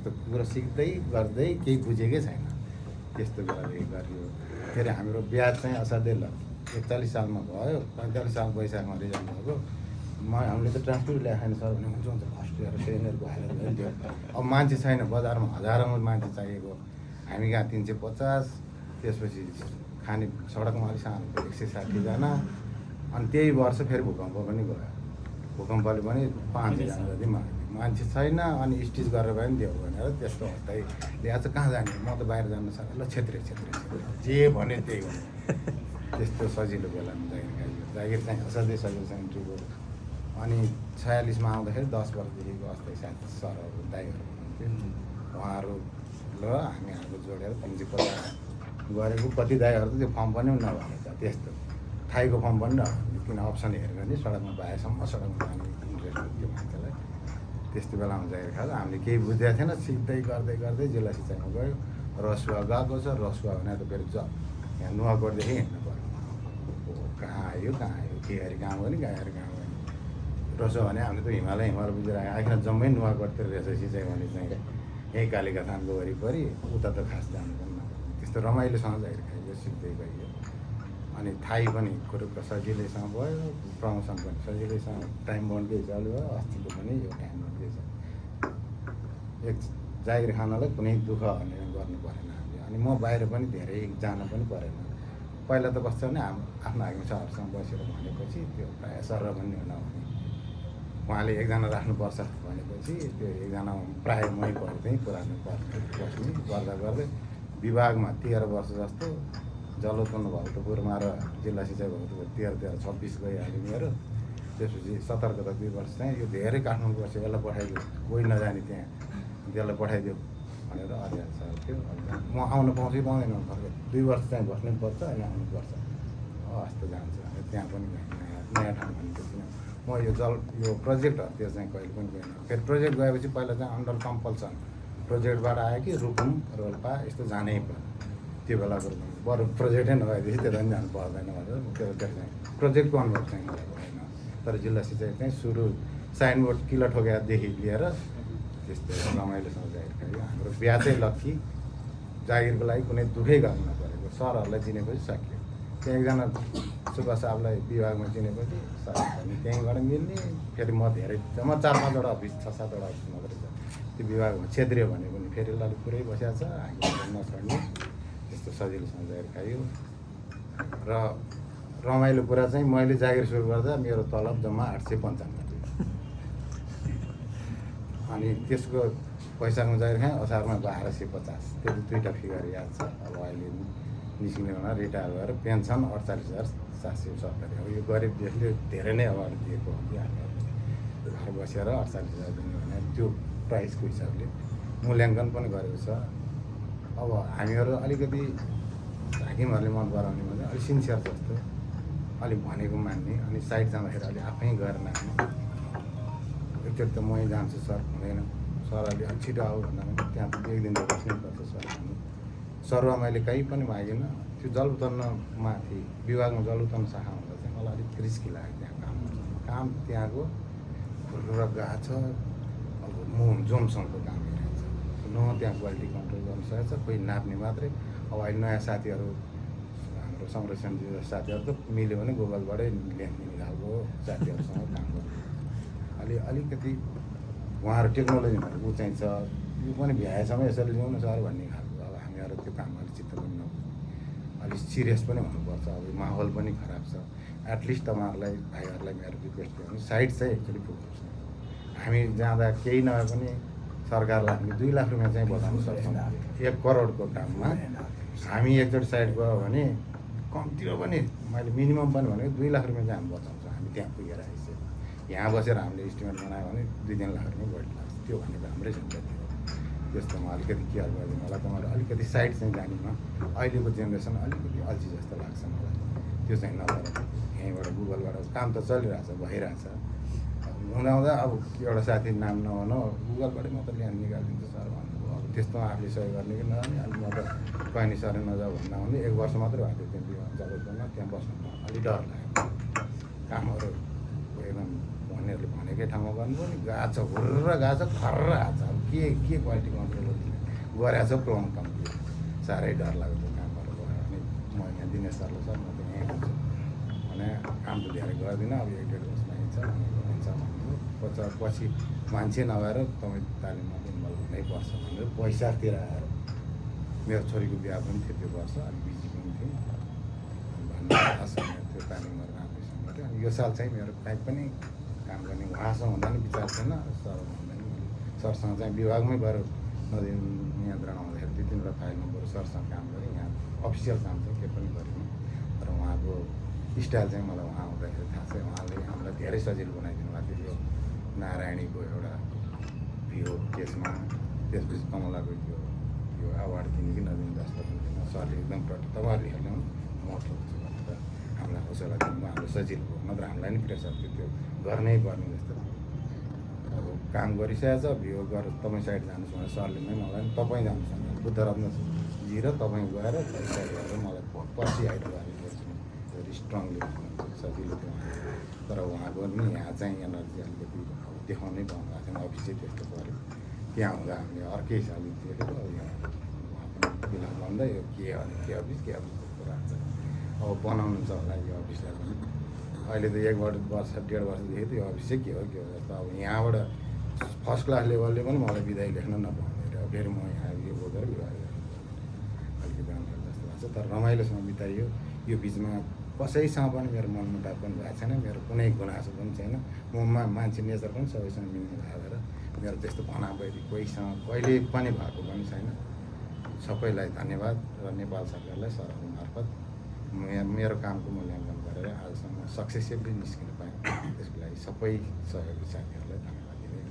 त्यस्तो कुरो सिक्दै गर्दै केही बुझेकै छैन त्यस्तो गरेर गरियो। के अरे हाम्रो ब्याज चाहिँ असाध्यै ल 41 सालमा भयो, 45 साल वैशाखमा रिजल्ट भएको। हामीले त ट्रान्सफर ल्याएन सर भने हुन्छ हुन्छ फर्स्ट इयर सेकेन्ड इयरको हालेर गइदियो। अब मान्छे छैन, बजारमा हजारौँ मान्छे चाहिएको, हामी कहाँ 350, त्यसपछि खाने सडकमा अलिक सानो 160जना। अनि त्यही वर्ष फेरि भूकम्प पनि गयो, भूकम्पले पनि 500जना जति माग्यो, मान्छे छैन। अनि स्टिच गरेर पनि दियो भनेर त्यस्तो हस्ताइ ल्याएर चाहिँ कहाँ जाने, म त बाहिर जानु सक्छ ल क्षेत्रीय जे भन्यो त्यही हो। त्यस्तो सजिलो बेलामा जागिर चाहिँ असाध्यै सजिलो छ इन्ट्रीको। अनि 46मा आउँदाखेरि 10 वर्षदेखिको अस्ति साथी सरहरू दाइहरू हुनुहुन्थ्यो, उहाँहरू ल हाम्रो जोडेर 350 गरेको। कति दाइहरू त त्यो फर्म पनि नभएको छ, त्यस्तो थाईको फर्म पनि नभएको, किन अप्सन हेरेर नि सडकमा पाएसम्म सडकमा जाने इन्ट्रेस्ट हुन्थ्यो मान्छेलाई। त्यस्तो बेलामा जागिर खाएको हामीले केही बुझ्दै थिएन, सिक्दै गर्दै गर्दै जिल्ला सिँचाइमा गयो। रसुवा गएको छ, रसुवा भने त फेरि यहाँ नुवाकोटदेखि हिँड्नु पऱ्यो, कहाँ आयो के गरी काम गर्ने गाईहरू काम गर्ने। रसुवा भने हामीले त हिमालय बुझेर आएन, जम्मै नुवाकोटतिर रहेछ सिँचाइ भने चाहिँ यहीँ कालिका थानको वरिपरि, उता त खास जानु पनि नपर्ने। त्यस्तो रमाइलोसँग जागिर खाइयो, सिक्दै गइयो। अनि थाई पनि कुरोको सजिलैसँग भयो, प्रमोसन पनि सजिलैसँग, टाइम बन्डकै चालु भयो। अस्तिको पनि यो टाइम बन्डकै छ। एक जागिर खानलाई कुनै दुःख गर्नु परेन हामीले। अनि म बाहिर पनि धेरै जान पनि परेन। पहिला त कस्तो भने आफ्नो हाकिम साहबसँग बसेर भनेपछि त्यो प्रायः सर भन्ने नहुने, उहाँले एकजना राख्नुपर्छ भनेपछि त्यो एकजना प्रायः मै पऱ्यो त्यहीँ पुरानो बस्ने गर्दा गर्दै विभागमा 13 वर्ष जस्तो जलोत्पन्न भक्तपुरमा र जिल्ला सिँचाइ भक्तपुर 13-26 गइहाल्यो मेरो। त्यसपछि सतर्कता 2 वर्ष चाहिँ यो धेरै काठमाडौँ बस्यो, यसलाई पठाइदियो, कोही नजाने त्यहाँ, त्यसलाई पठाइदियो भनेर अध्यक्ष साहब थियो। म आउनु पाउँछु कि पाउँदैन फर्क, 2 वर्ष चाहिँ बस्नै पर्छ, अनि आउनुपर्छ, हस्तो जान्छ। त्यहाँ पनि नयाँ ठाउँ भन्ने म यो प्रोजेक्टहरूतिर चाहिँ कहिले पनि गएन। फेरि प्रोजेक्ट गएपछि पहिला चाहिँ अन्डर कम्पल्सन प्रोजेक्टबाट आयो कि रुकुम रोल्पा यस्तो जानै पर्यो। त्यो बेलाको बरु प्रोजेक्टै नभएदेखि त्यो पनि जानु पर्दैन भनेर त्यो चाहिँ प्रोजेक्टको अनुभव चाहिँ मलाई भएन। तर जिल्ला सिँचाइ चाहिँ सुरु साइनबोर्ड किलो ठोकेदेखि लिएर त्यस्तो रमाइलोसँग जागिर खायो। हाम्रो ब्याजै लक्की, जागिरको लागि कुनै दुःखै गर्नु नपरेको। सरहरूलाई चिनेपछि सकियो। त्यहाँ एकजना सुभाष साहबलाई विभागमा चिनेपछि सर हामी त्यहीँबाट मिल्ने। फेरि म धेरै जम्मा 4-5वटा अफिस 6-7वटा अफिस मात्रै छ त्यो विभागमा। क्षेत्रीय भने पनि फेरि अलिक पुरै बसिएको छ, हामी नछोड्ने। त्यस्तो सजिलोसँग जागिर खायो। र रमाइलो कुरा चाहिँ मैले जागिर सुरु गर्दा मेरो तलब जम्मा 895 थियो। अनि त्यसको वैशाखमा जागिर खाएँ, असारमा 1250। त्यो 2टा फिगर याद छ। अब अहिले निस्किने बेला रिटायर भएर पेन्सन 48,770। अब यो गरिब देशले धेरै नै अवार्ड दिएको हो कि हामीले घर बसेर 48,000 दिने भने त्यो प्राइसको हिसाबले मूल्याङ्कन पनि गरेको छ। अब हामीहरू अलिकति हाकिमहरूले मन पराउने भने अलिक सिन्सियर जस्तो, अलिक भनेको मान्ने, अनि साइड जाँदाखेरि अलिक आफै गएर नाच्ने। एकचोटि त मै जान्छु सर हुँदैन, सरहरूले अलिक छिटो आऊ भन्दा पनि त्यहाँ त 1 दिन त बस्नैपर्छ सर भन्नु। सरुवा मैले कहीँ पनि मागेन। त्यो जल उत्पन्नमा थिएँ, विभागमा जल उत्पन्न शाखा हुँदा चाहिँ मलाई अलिक रिस्की लाग्यो त्यहाँ काम त्यहाँको र गएको छ। अब म जोमसँगको काम हेरेको छ न, त्यहाँ क्वालिटी कन्ट्रोल गर्न सकेको छ, कोही नाप्ने मात्रै। अब अहिले नयाँ साथीहरू हाम्रो संरक्षणजी साथीहरू त मिल्यो भने गुगलबाटै ल्याइदिने खालको साथीहरूसँग काम गर्नु अलिकति उहाँहरू टेक्नोलोजीमा ऊ चाहिँ छ, यो पनि भ्याएसम्म यसरी ल्याउनु सर भन्ने खालको। अब हामीहरू त्यो काममा अलिक चित्त पनि नहुने, अलिक सिरियस पनि हुनुपर्छ। अब माहौल पनि खराब छ। एटलिस्ट तपाईँहरूलाई भाइहरूलाई मेरो रिक्वेस्ट गर्नु, साइड चाहिँ एकचोटि पुग्नुहोस्। हामी जाँदा केही नभए पनि सरकारलाई हामी 2 लाख रुपियाँ चाहिँ बताउनु सक्छौँ। 1 करोडको काममा हामी एकचोटि साइड गयो भने कम्तीमा पनि मैले मिनिमम पनि भनेको 2 लाख रुपियाँ चाहिँ हामी बचाउँछौँ। हामी त्यहाँ पुगेर आइसक्यो। यहाँ बसेर हामीले इस्टिमेट बनायो भने 2-3 लाख रुपियाँ बढी लाग्छ। त्यो भनेको हाम्रै जिम्मेवारी हो। त्यस्तोमा अलिकति केयर गरिदिनु होला। तपाईँहरू अलिकति साइड चाहिँ जानेमा अहिलेको जेनेरेसन अलिकति अल्छी जस्तो लाग्छ मलाई। त्यो चाहिँ नगरेर यहीँबाट गुगलबाट काम त चलिरहेछ, भइरहेछ। हुँदा अब एउटा साथी नाम नभनौँ, गुगलबाटै म त ल्यान निकालिदिन्छु सर भन्नुभयो। अब त्यस्तोमा आफूले सहयोग गर्ने कि नजाने, अनि म त कहीँ सर नजाऊ भन्दा भने 1 वर्ष मात्रै भएको थियो त्यहाँ जलपाइगुडीमा। त्यहाँ बस्नु अलिक डर लाग्यो। कामहरू एकदम भन्नेहरूले भनेकै ठाउँमा गर्नु पनि गएको छ, हुर्र गएको छ, खर्र आएको छ। के क्वालिटी कन्ट्रोल गरेको छ प्लाउन कम्ती साह्रै डर लाग्यो कामहरू गयो अनि म यहाँ दिनेश सरले सर म त यहीँ हुन्छु भने काम त धेरै गर्दिनँ अब 1-1.5 वर्षमा हिँड्छ हुन्छ भन्नु पछि मान्छे नभएर तपाईँ तालिममा इन्भल्भ हुनैपर्छ भनेर पैसातिर आएर मेरो छोरीको बिहा पनि थियो त्यो वर्ष अनि बिजी पनि थिएँ भन्नु त्यो तालिमहरू राम्रैसँग गऱ्यो अनि यो साल चाहिँ मेरो काहीँ पनि काम गर्ने उहाँसँग हुँदा नि विचार थिएन सर भन्दा नि मैले सरसँग चाहिँ विभागमै गएर नदी नियन्त्रण आउँदाखेरि 2-3 फाइलमा बरु सरसँग काम गरेँ यहाँ अफिसियल काम चाहिँ के पनि गरिनँ तर उहाँको स्टाइल चाहिँ मलाई उहाँ आउँदाखेरि थाहा छ उहाँले हामीलाई धेरै सजिलो बनाइदिनु भएको थियो यो नारायणीको एउटा भियो केसमा त्यसपछि कमलाको यो अवार्ड दिने कि नदिने जस्तो पनि सरले एकदम तपाईँहरूले हेर्नु मोटो हुन्छ भनेर हामीलाई हौसला दिनुभयो हाम्रो सजिलो भयो नत्र हामीलाई नि प्रेसर थियो त्यो गर्नै पर्ने जस्तो अब काम गरिसकेको छ भियो गरेर तपाईँ साइड जानुहोस् भनेर सरले नै मलाई तपाईँ जानुहोस् भनेर बुद्धरत्न जी र तपाईँ गएर साइड गरेर मलाई पछि आइदिनु भेरी स्ट्रङली सजिलो थियो तर उहाँको नि यहाँ चाहिँ एनर्जी अलिकति देखाउनै पाउनु भएको थिएन अफिसै त्यस्तो पऱ्यो त्यहाँ हुँदा हामीले अर्कै हिसाबले देखेको यहाँ उहाँ पनि बिना भन्दै यो के अफिस कुरा छ अब बनाउनु छ होला यो अफिसलाई पनि अहिले त 1 वर्ष 1.5 वर्षदेखि त यो अफिस चाहिँ के हो जस्तो अब यहाँबाट फर्स्ट क्लास लेभलले पनि मलाई बिदाई लेख्न नपाउने अब फेरि म यहाँ यो बोकेर बिदा अलिकति राम्रो जस्तो लाग्छ तर रमाइलोसँग बिताइयो यो बिचमा कसैसँग पनि मेरो मनमुटाव पनि भएको छैन मेरो कुनै गुनासो पनि छैन म मान्छे नेचर पनि सबैसँग मिल्ने भएर मेरो त्यस्तो भनाबैरी कोहीसँग कहिले पनि भएको पनि छैन सबैलाई धन्यवाद र नेपाल सरकारलाई सरहरू मार्फत मेरो कामको मूल्याङ्कन गरेर आजसम्म सक्सेसफुली निस्किन पाएँ त्यसको लागि सबै सहयोगी साथीहरूलाई धन्यवाद दिँदै